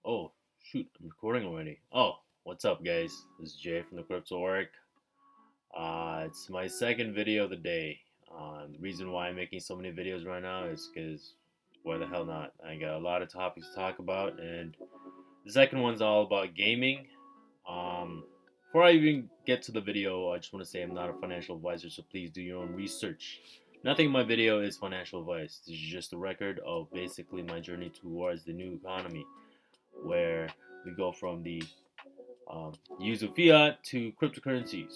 Oh, shoot, I'm recording already. Oh, what's up, guys? This is Jay from the Crypto Org. It's my second video of the day. The reason why I'm making so many videos right now is because why the hell not? I got a lot of topics to talk about, and the second one's all about gaming. Um, Before I even get to the video, I just want to say I'm not a financial advisor, so please do your own research. Nothing in my video is financial advice. This is just a record of basically my journey towards the new economy where we go from the use of fiat to cryptocurrencies.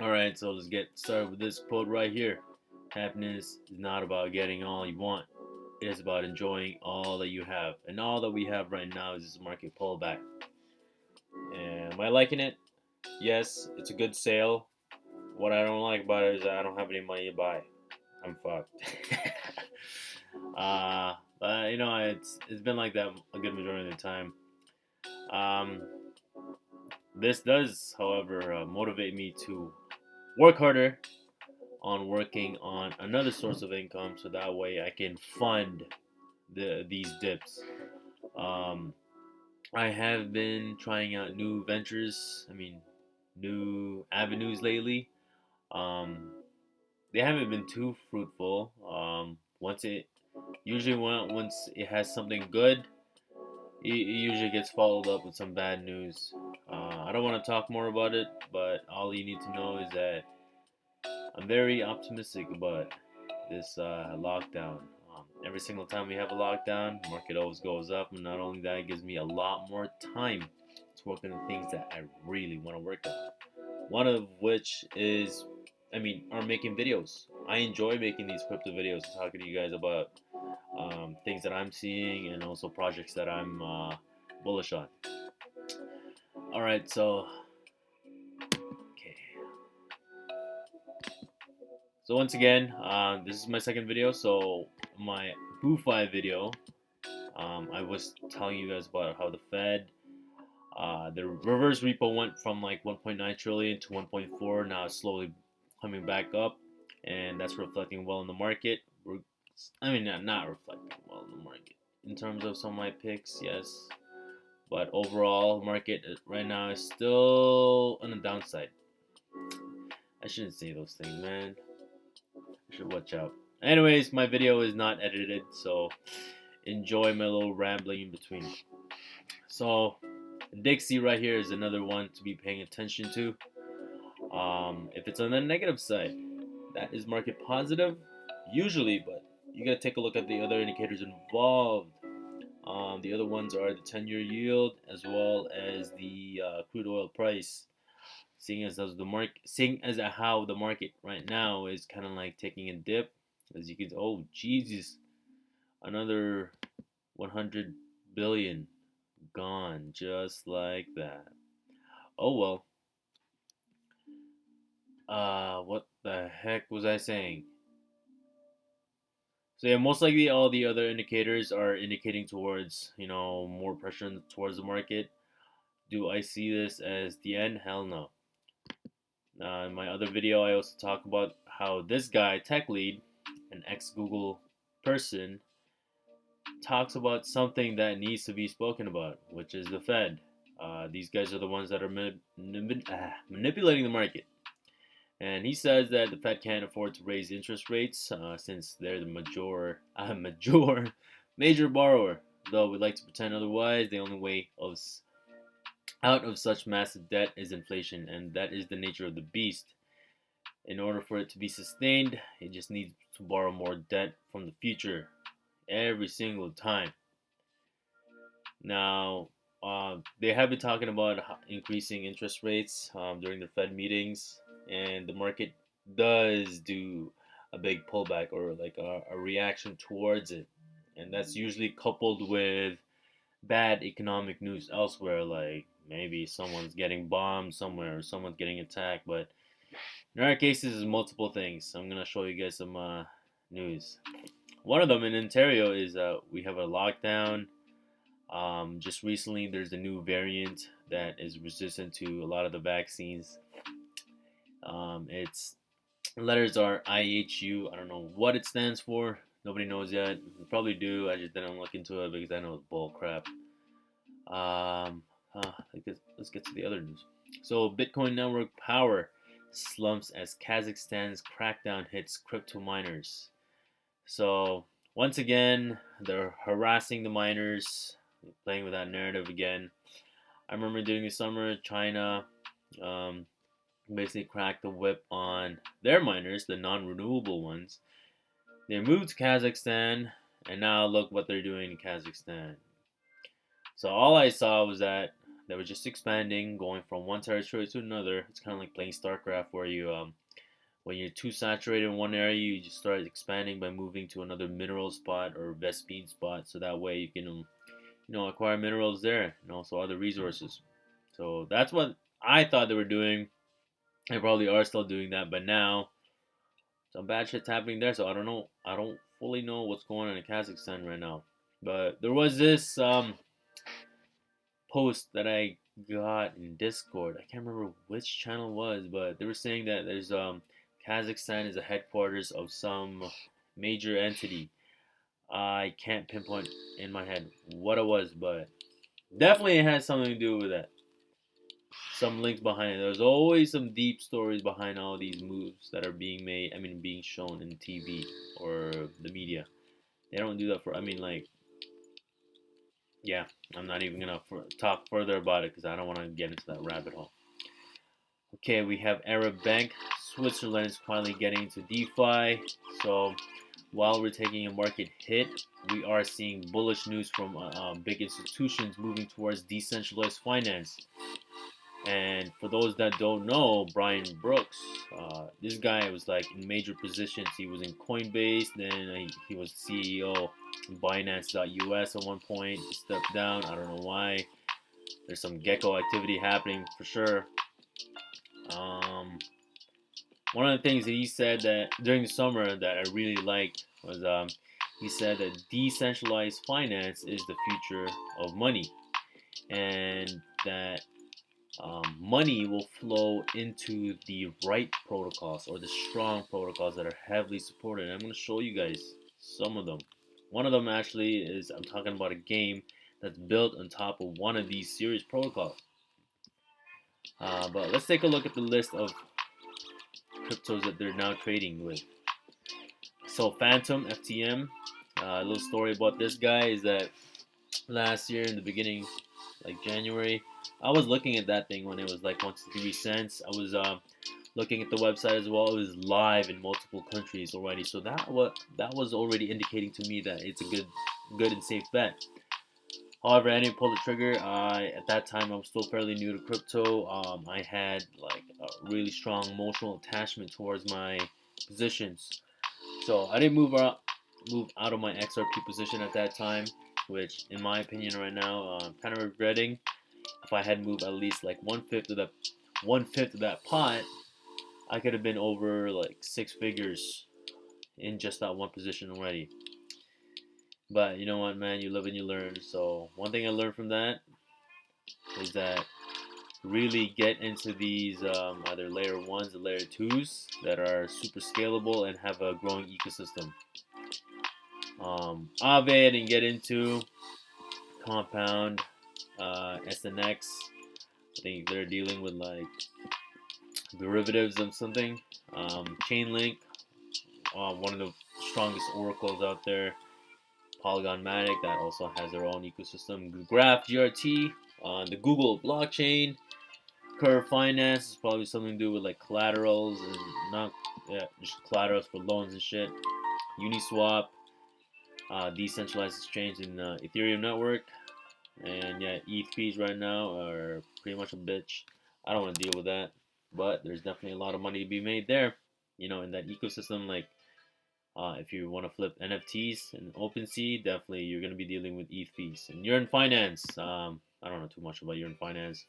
All right, so let's get started with this quote right here. Happiness is not about getting all you want. It is about enjoying all that you have. And all that we have right now is this market pullback. And am I liking it? Yes, it's a good sale. What I don't like about it is that I don't have any money to buy. I'm fucked. But it's been like that a good majority of the time. Um, this does, however, motivate me to work harder on working on another source of income, so that way I can fund these dips. Um, I have been trying out new ventures. New avenues lately. Um, they haven't been too fruitful. Once it has something good, it usually gets followed up with some bad news. I don't want to talk more about it, but all you need to know is that I'm very optimistic about this lockdown. Every single time we have a lockdown, market always goes up, and not only that, it gives me a lot more time to work on the things that I really want to work on. One of which is, are making videos. I enjoy making these crypto videos and talking to you guys about things that I'm seeing and also projects that I'm bullish on. All right, so okay. So once again, this is my second video. So my BooFi video, I was telling you guys about how the Fed, the reverse repo went from like 1.9 trillion to 1.4. Now it's slowly coming back up, and that's reflecting well in the market. Not reflecting well in the market in terms of some of my picks, yes. But overall, market right now is still on the downside. I shouldn't say those things, man. I should watch out. Anyways, my video is not edited, so enjoy my little rambling in between. So, Dixie right here is another one to be paying attention to. If it's on the negative side, that is market positive, usually, but you gotta take a look at the other indicators involved. The other ones are the 10-year yield as well as the crude oil price. Seeing as how the market right now is kind of like taking a dip, as you can. Oh Jesus, another 100 billion gone just like that. Oh well. What the heck was I saying? So yeah, most likely all the other indicators are indicating towards more pressure towards the market. Do I see this as the end? Hell no. In my other video, I also talk about how this guy, Tech Lead, an ex-Google person, talks about something that needs to be spoken about, which is the Fed. These guys are the ones that are manipulating the market. And he says that the Fed can't afford to raise interest rates since they're the major borrower. Though we like to pretend otherwise, the only way out of such massive debt is inflation, and that is the nature of the beast. In order for it to be sustained, it just needs to borrow more debt from the future every single time. Now, they have been talking about increasing interest rates during the Fed meetings, and the market does do a big pullback or like a reaction towards it. And that's usually coupled with bad economic news elsewhere, like maybe someone's getting bombed somewhere or someone's getting attacked. But in our cases, is multiple things. I'm gonna show you guys some news. One of them in Ontario is we have a lockdown. Just recently, there's a new variant that is resistant to a lot of the vaccines. Its letters are IHU. I don't know what it stands for. Nobody knows yet. They probably do. I just didn't look into it because I know it's bull crap. Let's get to the other news. So, Bitcoin network power slumps as Kazakhstan's crackdown hits crypto miners. So, once again, they're harassing the miners, playing with that narrative again. I remember during the summer, China um, basically cracked the whip on their miners, the non-renewable ones. They moved to Kazakhstan, and now look what they're doing in Kazakhstan. So all I saw was that they were just expanding, going from one territory to another. It's kind of like playing StarCraft, where you when you're too saturated in one area, you just start expanding by moving to another mineral spot or Vespine spot, so that way you can acquire minerals there and also other resources. So that's what I thought they were doing. They probably are still doing that, but now some bad shit's happening there. So I don't know. I don't fully know what's going on in Kazakhstan right now. But there was this post that I got in Discord. I can't remember which channel it was, but they were saying that there's Kazakhstan is the headquarters of some major entity. I can't pinpoint in my head what it was, but definitely it has something to do with that. Some links behind it. There's always some deep stories behind all these moves that are being made. I mean, being shown in TV or the media. They don't do that for. I mean, like, yeah. I'm not even gonna talk further about it because I don't want to get into that rabbit hole. Okay, we have Arab Bank. Switzerland is finally getting into DeFi. So while we're taking a market hit, we are seeing bullish news from big institutions moving towards decentralized finance. And for those that don't know, Brian Brooks, this guy was like in major positions. He was in Coinbase, then he was CEO of Binance.us at one point. He stepped down. I don't know why. There's some gecko activity happening for sure. One of the things that he said that during the summer that I really liked was he said that decentralized finance is the future of money, and that money will flow into the right protocols or the strong protocols that are heavily supported. And I'm going to show you guys some of them. One of them actually is I'm talking about a game that's built on top of one of these serious protocols. But let's take a look at the list of cryptos that they're now trading with. So Phantom FTM, a little story about this guy is that last year in the beginning, like January, I was looking at that thing when it was like 1 to 3 cents. I was looking at the website as well. It was live in multiple countries already, so that was already indicating to me that it's a good and safe bet. However, I didn't pull the trigger. At that time, I was still fairly new to crypto. I had like a really strong emotional attachment towards my positions, so I didn't move out of my XRP position at that time, which, in my opinion, right now, I'm kind of regretting. If I had moved at least like one fifth of that pot, I could have been over like 6 figures in just that one position already. But you know what, man? You live and you learn. So one thing I learned from that is that really get into these either layer ones or layer twos that are super scalable and have a growing ecosystem. Aave I didn't get into. Compound, SNX. I think they're dealing with like derivatives of something. Chainlink, one of the strongest oracles out there. Polygon Matic, that also has their own ecosystem. Graph GRT, the Google blockchain. Curve Finance is probably something to do with like collaterals and not just collaterals for loans and shit. Uniswap, decentralized exchange in Ethereum network. And yeah, ETH fees right now are pretty much a bitch. I don't want to deal with that, but there's definitely a lot of money to be made there. In that ecosystem, like if you want to flip NFTs and OpenSea, definitely you're going to be dealing with ETH fees. And you're in finance. I don't know too much about you're in finance,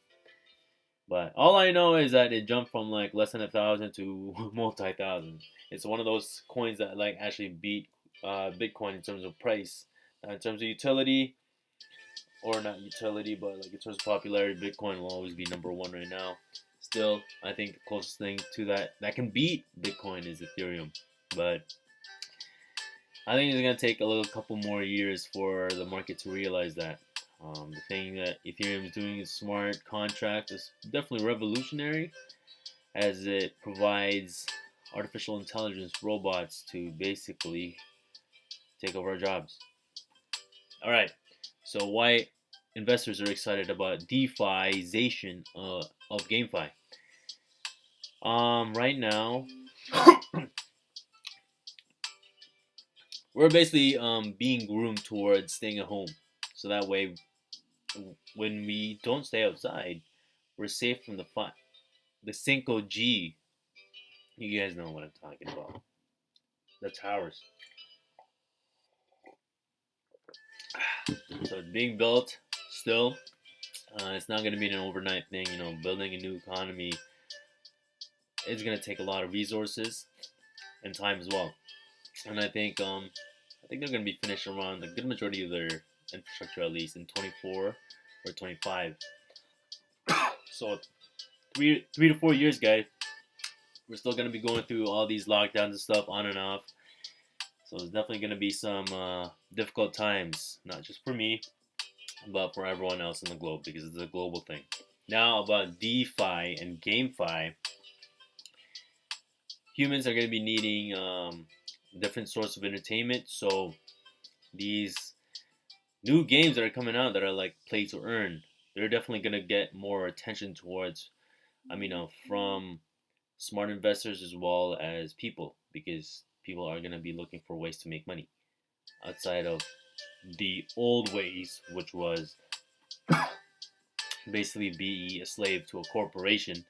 but all I know is that it jumped from like less than 1,000 to multi-thousand. It's one of those coins that like actually beat Bitcoin in terms of price. In terms of utility, or not utility, but like in terms of popularity, Bitcoin will always be number one right now. Still, I think the closest thing to that can beat Bitcoin is Ethereum. But I think it's gonna take a little couple more years for the market to realize that. The thing that Ethereum is doing is smart contract is definitely revolutionary, as it provides artificial intelligence robots to basically take over our jobs. All right. So why investors are excited about DeFiization of GameFi? Right now, we're basically being groomed towards staying at home, so that way, when we don't stay outside, we're safe from the 5G. You guys know what I'm talking about. The towers. So it's being built still. It's not going to be an overnight thing. You know, building a new economy is going to take a lot of resources and time as well. And I think they're going to be finished around a good majority of their infrastructure, at least in 24 or 25. So 3 to 4 years, guys. We're still going to be going through all these lockdowns and stuff on and off. So there's definitely going to be some difficult times, not just for me, but for everyone else in the globe, because it's a global thing. Now about DeFi and GameFi, humans are going to be needing different sorts of entertainment. So these new games that are coming out that are like play to earn, they're definitely going to get more attention towards, from smart investors as well as people, because people are going to be looking for ways to make money outside of the old ways, which was basically be a slave to a corporation.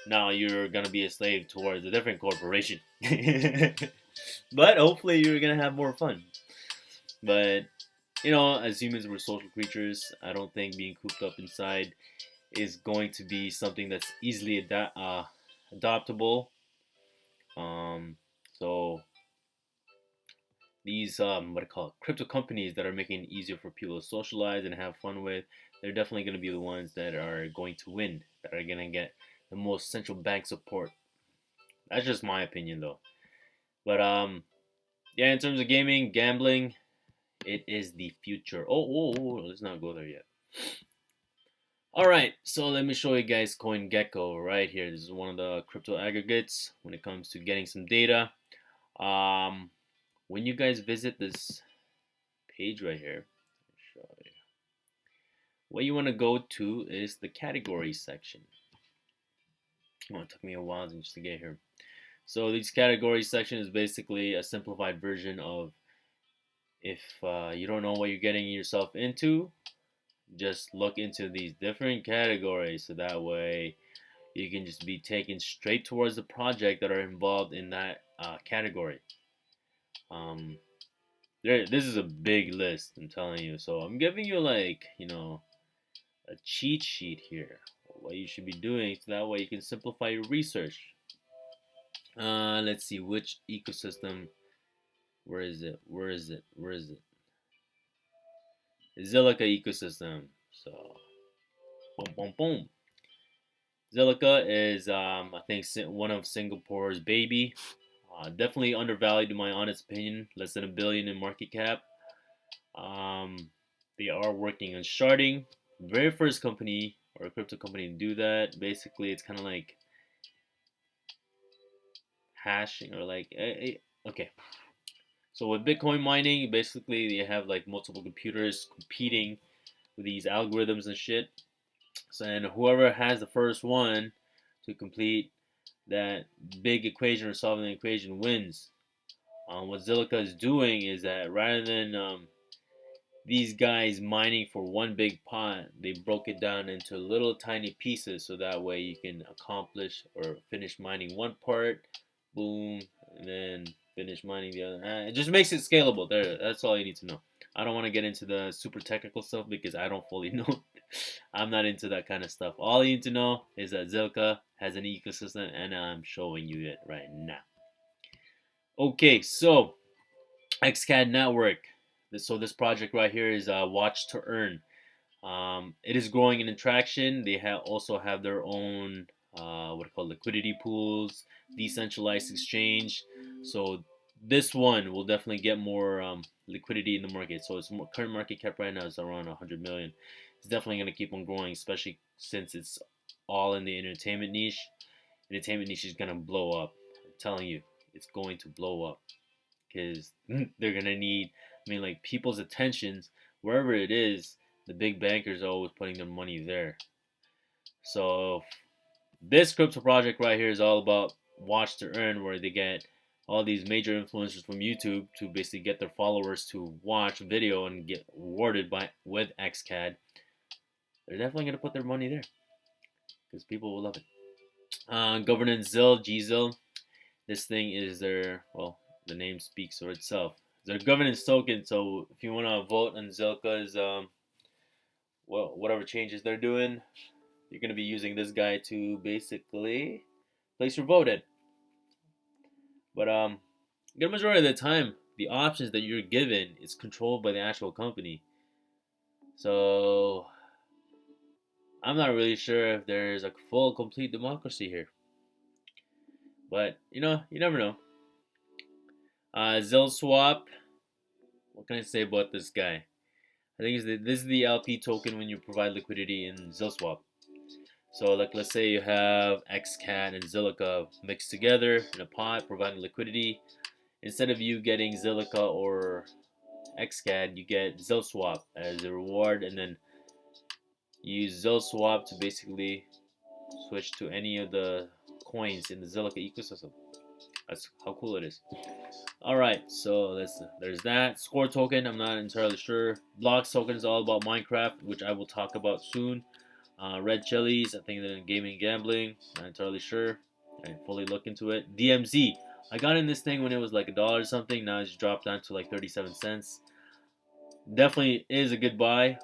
Now you're gonna be a slave towards a different corporation. But hopefully you're gonna have more fun. But as humans, we're social creatures. I don't think being cooped up inside is going to be something that's easily adoptable. So these crypto companies that are making it easier for people to socialize and have fun with, they're definitely going to be the ones that are going to win, that are going to get the most central bank support. That's just my opinion, though. But yeah, in terms of gaming, gambling, it is the future. Let's not go there yet. All right, so let me show you guys CoinGecko right here. This is one of the crypto aggregates when it comes to getting some data. When you guys visit this page right here, what you want to go to is the categories section. Oh, it took me a while just to get here. So these categories section is basically a simplified version of, if you don't know what you're getting yourself into, just look into these different categories, so that way you can just be taken straight towards the project that are involved in that category. This is a big list, I'm telling you. So I'm giving you a cheat sheet here, what you should be doing, so that way you can simplify your research. Let's see which ecosystem. Where is it? Zilliqa ecosystem. So, boom, boom, boom. Zilliqa is, I think, one of Singapore's baby. Definitely undervalued in my honest opinion. Less than $1 billion in market cap. They are working on sharding. Very first company or crypto company to do that. Basically, it's kind of like hashing, or okay. So with Bitcoin mining, basically you have like multiple computers competing with these algorithms and shit. So, and whoever has the first one to complete that big equation or solving the equation wins. What Zilliqa is doing is that rather than these guys mining for one big pot, they broke it down into little tiny pieces, so that way you can accomplish or finish mining one part, boom, and then finish mining the other. It just makes it scalable. That's all you need to know. I don't want to get into the super technical stuff because I don't fully know. I'm not into that kind of stuff. All you need to know is that Zilliqa has an ecosystem, and I'm showing you it right now. Okay, so XCAD network. So this project right here is Watch to Earn. It is growing in traction. They also have their own liquidity pools, decentralized exchange. So this one will definitely get more liquidity in the market. So its current market cap right now is around 100 million. It's definitely going to keep on growing, especially since it's all in the entertainment niche. Entertainment niche is going to blow up. I'm telling you, it's going to blow up because they're going to need, I mean, like people's attentions wherever it is. The big bankers are always putting their money there. So this crypto project right here is all about watch to earn, where they get all these major influencers from YouTube to basically get their followers to watch video and get rewarded by with XCAD. They're definitely gonna put their money there because people will love it. Governance ZIL, GZIL. This thing is their, well, the name speaks for itself. It's their governance token. So if you want to vote on Zilliqa's well, whatever changes they're doing, you're gonna be using this guy to basically place your vote in. But the majority of the time, the options that you're given is controlled by the actual company. So I'm not really sure if there's a full, complete democracy here. But you know, you never know. Zil Swap. What can I say about this guy? I think this is the LP token when you provide liquidity in Zil Swap. So like let's say you have XCAT and Zilliqa mixed together in a pot, providing liquidity. Instead of you getting Zilliqa or XCAD, you get ZilSwap as a reward, and then you use ZilSwap to basically switch to any of the coins in the Zilliqa ecosystem. That's how cool it is. All right, so there's that. Score token, I'm not entirely sure. BLOX token is all about Minecraft, which I will talk about soon. Red Chilies, I think they're in gaming and gambling. Not entirely sure. I didn't fully look into it. DMZ, I got in this thing when it was like $1 or something. Now it's dropped down to like 37 cents. Definitely is a good buy.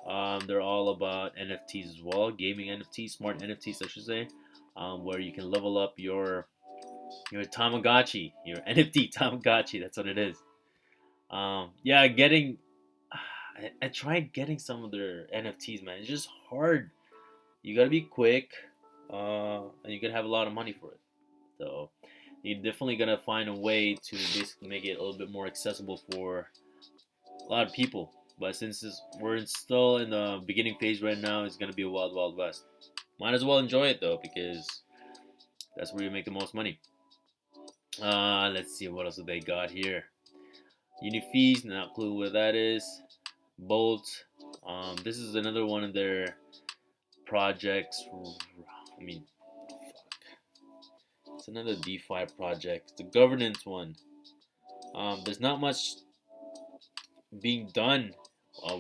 They're all about NFTs as well, gaming NFTs, smart NFTs, I should say, where you can level up your Tamagotchi, your NFT Tamagotchi. That's what it is. Yeah, getting. I tried getting some of their NFTs, man. It's just hard. You gotta be quick, and you gotta have a lot of money for it. So you're definitely gonna find a way to basically make it a little bit more accessible for a lot of people. But since we're still in the beginning phase right now, it's gonna be a wild, wild west. Might as well enjoy it though, because that's where you make the most money. Let's see what else they got here. Unifees, not clue what that is. Bolt. This is another one of their projects. I mean, it's another DeFi project. The governance one. There's not much being done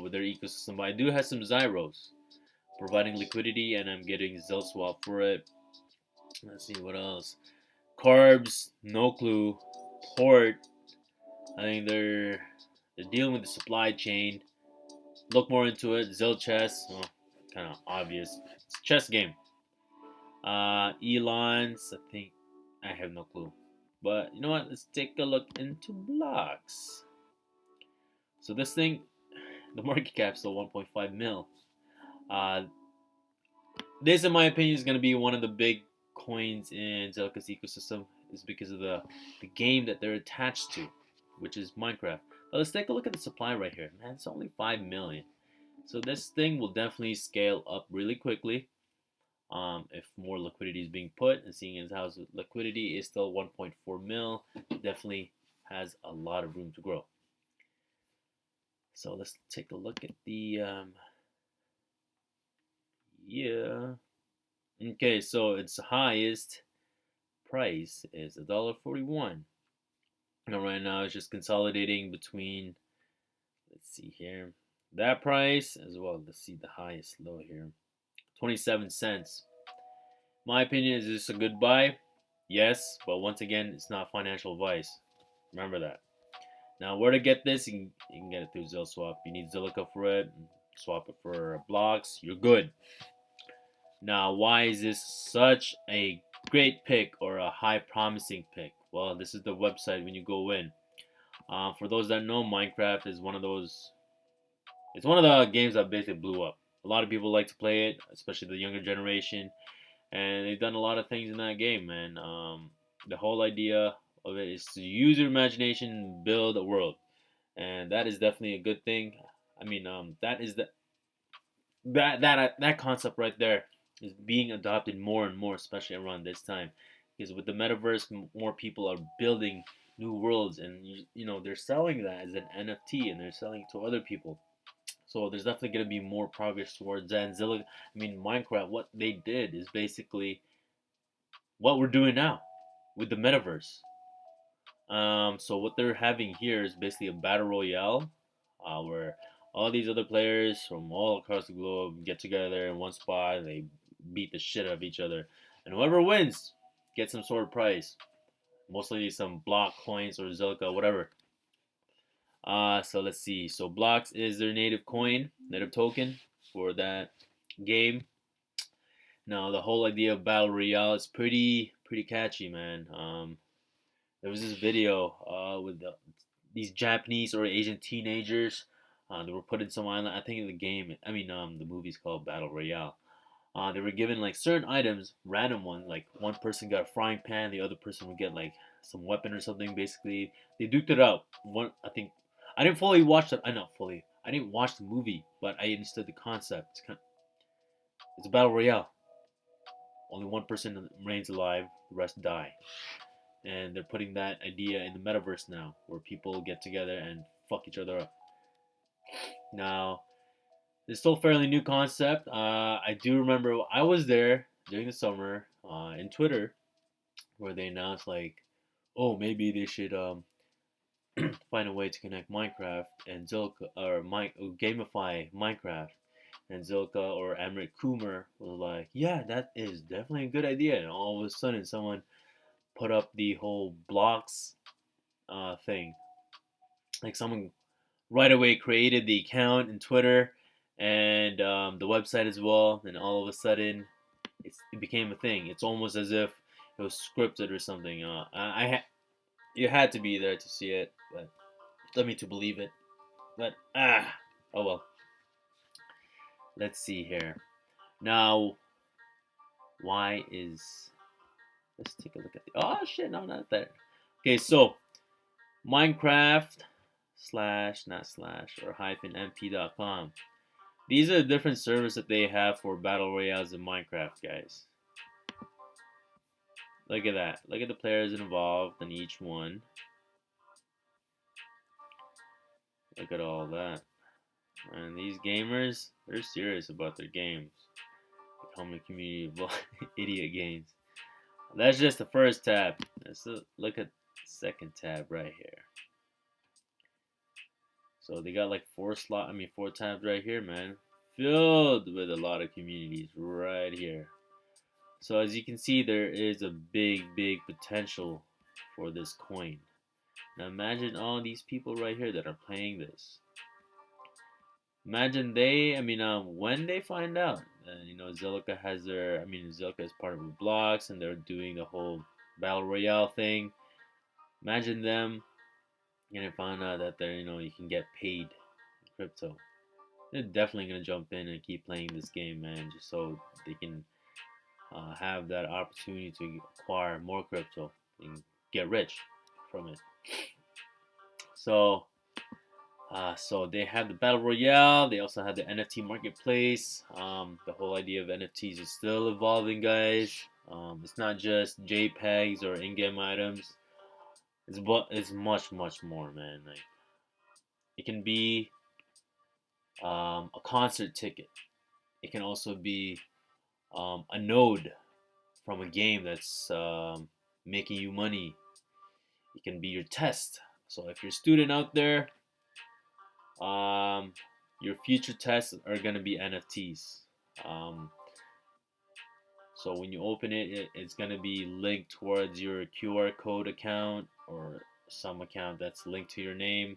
with their ecosystem, but I do have some Zyros providing liquidity, and I'm getting ZilSwap for it. Let's see what else. Carbs, no clue. Port, I think they're dealing with the supply chain. Look more into it. Zil chess, well, kind of obvious. It's a chess game. Elon's, I think I have no clue. But you know what? Let's take a look into BLOX. So this thing, the market cap is still 1.5 mil. This, in my opinion, is going to be one of the big coins in Zilliqa's ecosystem, is because of the game that they're attached to, which is Minecraft. But let's take a look at the supply right here. Man, it's only 5 million. So this thing will definitely scale up really quickly if more liquidity is being put. And seeing as how liquidity is still 1.4 mil, definitely has a lot of room to grow. So let's take a look at the yeah. Okay, so its highest price is $1.41. And right now it's just consolidating between, let's see here, that price as well. Let's see the highest low here, 27 cents. My opinion, is this a good buy? Yes, but once again, it's not financial advice. Remember that. Now, where to get this? You can get it through ZilSwap. You need Zilliqa for it. Swap it for BLOX. You're good. Now, why is this such a great pick or a high promising pick? Well, this is the website when you go in. For those that know, Minecraft is one of those. It's one of the games that basically blew up. A lot of people like to play it, especially the younger generation, and they've done a lot of things in that game, man. The whole idea of it is to use your imagination and build a world, and that is definitely a good thing. I mean, that is that concept right there is being adopted more and more, especially around this time, because with the metaverse, more people are building new worlds, and you know they're selling that as an NFT, and they're selling it to other people. So there's definitely going to be more progress towards that. And Zilliqa, I mean, Minecraft, what they did is basically what we're doing now with the metaverse. So what they're having here is basically a battle royale, where all these other players from all across the globe get together in one spot and they beat the shit out of each other, and whoever wins gets some sort of prize, mostly some block coins or Zilliqa, whatever. So let's see. So blocks is their native coin, native token for that game. Now the whole idea of battle royale is pretty catchy, man. There was this video with these Japanese or Asian teenagers. They were put in some island. I think the game. I mean, the movie's called Battle Royale. They were given like certain items, random ones. Like one person got a frying pan, the other person would get like some weapon or something. Basically, they duked it out. One, I think, I didn't fully watch it. I not fully. I didn't watch the movie, but I understood the concept. It's a battle royale. Only one person remains alive. The rest die. And they're putting that idea in the metaverse now, where people get together and fuck each other up. Now, it's still a fairly new concept. I do remember I was there during the summer in Twitter, where they announced like, oh, maybe they should find a way to connect Minecraft and Zilliqa, or gamify Minecraft. And Zilliqa or Amrit Coomer was like, yeah, that is definitely a good idea. And all of a sudden, someone put up the whole blocks thing. Like someone right away created the account in Twitter and the website as well, and all of a sudden it became a thing. It's almost as if it was scripted or something. You had to be there to see it, but let me to believe it. But oh well. Let's see here. Now, why is let's take a look at the oh shit, no, not there. Okay, so Minecraft slash not slash or hyphen mp.com. These are the different servers that they have for battle royales in Minecraft, guys. Look at that. Look at the players involved in each one. Look at all that. And these gamers, they're serious about their games. Become a community of idiot games. That's just the first tab. Let's look at the second tab right here. So they got like four tabs right here, man. Filled with a lot of communities right here. So as you can see, there is a big potential for this coin. Now imagine all these people right here that are playing this. Imagine when they find out, Zilliqa has Zilliqa is part of the BLOX, and they're doing the whole battle royale thing. Imagine them gonna find out that you can get paid in crypto. They're definitely gonna jump in and keep playing this game, man, just so they can have that opportunity to acquire more crypto and get rich from it. So they have the battle royale. They also have the NFT marketplace. The whole idea of NFTs is still evolving, guys. It's not just JPEGs or in-game items. It's much more, man. Like it can be a concert ticket. It can also be a node from a game that's making you money. It can be your test. So if you're a student out there, your future tests are gonna be NFTs. Um, so when you open it's gonna be linked towards your QR code account or some account that's linked to your name.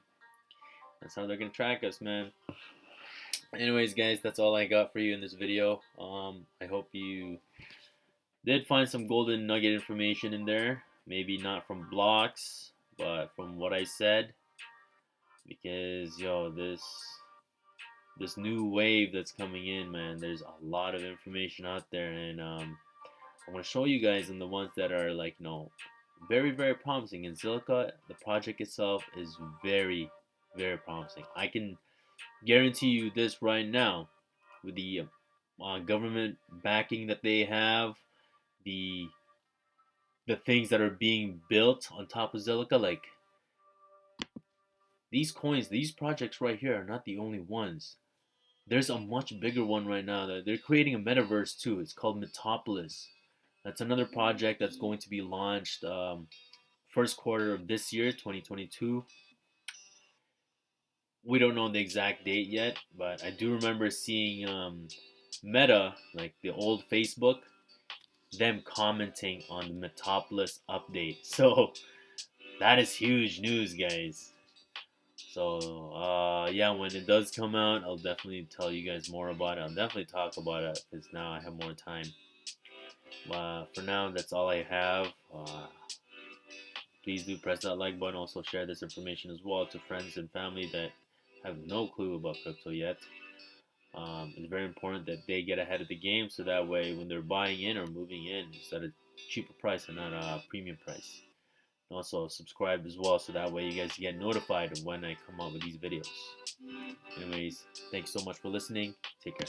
That's how they're gonna track us, man. Anyways, guys, that's all I got for you in this video. I hope you did find some golden nugget information in there. Maybe not from blocks, but from what I said. Because this new wave that's coming in, man, there's a lot of information out there, and I want to show you guys in the ones that are like very, very promising. And Zilliqa, the project itself, is very, very promising. I can guarantee you this right now, with the government backing that they have, the the things that are being built on top of Zilliqa, like these coins, these projects right here are not the only ones. There's a much bigger one right now that they're creating a metaverse too. It's called Metopolis. That's another project that's going to be launched first quarter of this year, 2022. We don't know the exact date yet, but I do remember seeing Meta, like the old Facebook, them commenting on the Metopolis update. So that is huge news, guys. So yeah, when it does come out, I'll definitely tell you guys more about it. I'll definitely talk about it because now I have more time. For now, that's all I have. Please do press that like button. Also share this information as well to friends and family that have no clue about crypto yet. It's very important that they get ahead of the game so that way when they're buying in or moving in, it's at a cheaper price and not a premium price. And also subscribe as well so that way you guys get notified of when I come out with these videos. Anyways, thanks so much for listening. Take care.